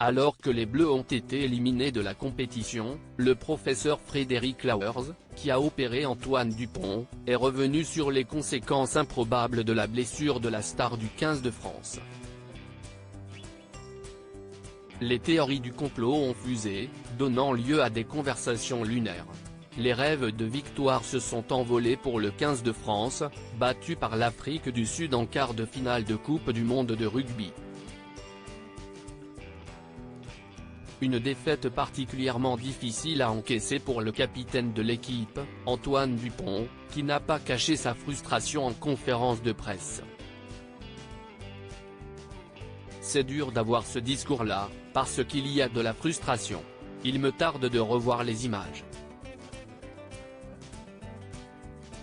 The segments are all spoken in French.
Alors que les Bleus ont été éliminés de la compétition, le professeur Frédéric Lauwers, qui a opéré Antoine Dupont, est revenu sur les conséquences improbables de la blessure de la star du 15 de France. Les théories du complot ont fusé, donnant lieu à des conversations lunaires. Les rêves de victoire se sont envolés pour le 15 de France, battu par l'Afrique du Sud en quart de finale de Coupe du monde de rugby. Une défaite particulièrement difficile à encaisser pour le capitaine de l'équipe, Antoine Dupont, qui n'a pas caché sa frustration en conférence de presse. C'est dur d'avoir ce discours-là, parce qu'il y a de la frustration. Il me tarde de revoir les images.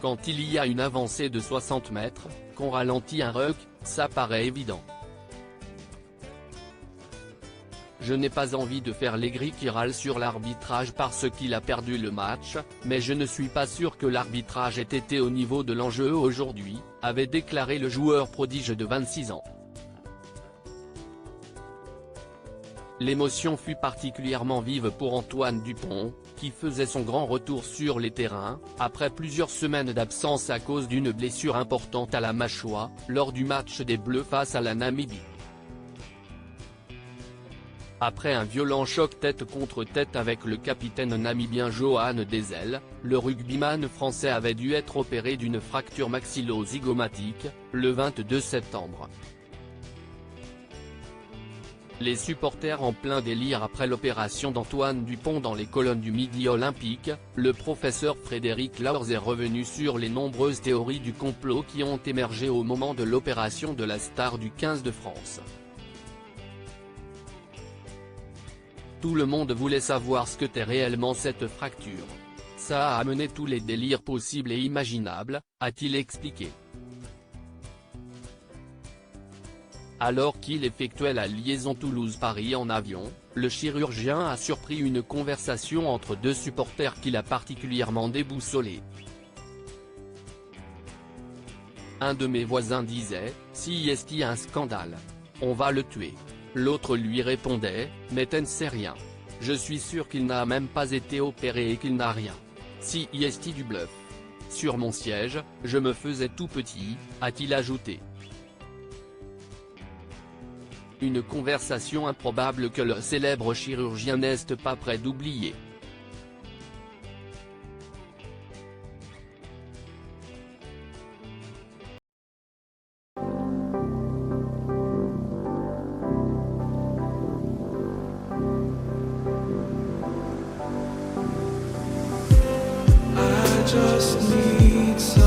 Quand il y a une avancée de 60 mètres, qu'on ralentit un ruck, ça paraît évident. Je n'ai pas envie de faire l'aigri qui râle sur l'arbitrage parce qu'il a perdu le match, mais je ne suis pas sûr que l'arbitrage ait été au niveau de l'enjeu aujourd'hui, avait déclaré le joueur prodige de 26 ans. L'émotion fut particulièrement vive pour Antoine Dupont, qui faisait son grand retour sur les terrains, après plusieurs semaines d'absence à cause d'une blessure importante à la mâchoire, lors du match des Bleus face à la Namibie. Après un violent choc tête contre tête avec le capitaine namibien Johan Dezel, le rugbyman français avait dû être opéré d'une fracture maxillo-zygomatique, le 22 septembre. Les supporters en plein délire après l'opération d'Antoine Dupont dans les colonnes du Midi olympique, le professeur Frédéric Lauwers est revenu sur les nombreuses théories du complot qui ont émergé au moment de l'opération de la star du 15 de France. Tout le monde voulait savoir ce qu'était réellement cette fracture. Ça a amené tous les délires possibles et imaginables, a-t-il expliqué. Alors qu'il effectuait la liaison Toulouse-Paris en avion, le chirurgien a surpris une conversation entre deux supporters qui l'a particulièrement déboussolé. Un de mes voisins disait, « Si est-il un scandale. On va le tuer ». L'autre lui répondait, « Mais t'en sais rien. Je suis sûr qu'il n'a même pas été opéré et qu'il n'a rien. Si est du bluff. Sur mon siège, je me faisais tout petit », a-t-il ajouté. Une conversation improbable que le célèbre chirurgien n'est pas prêt d'oublier. Just need some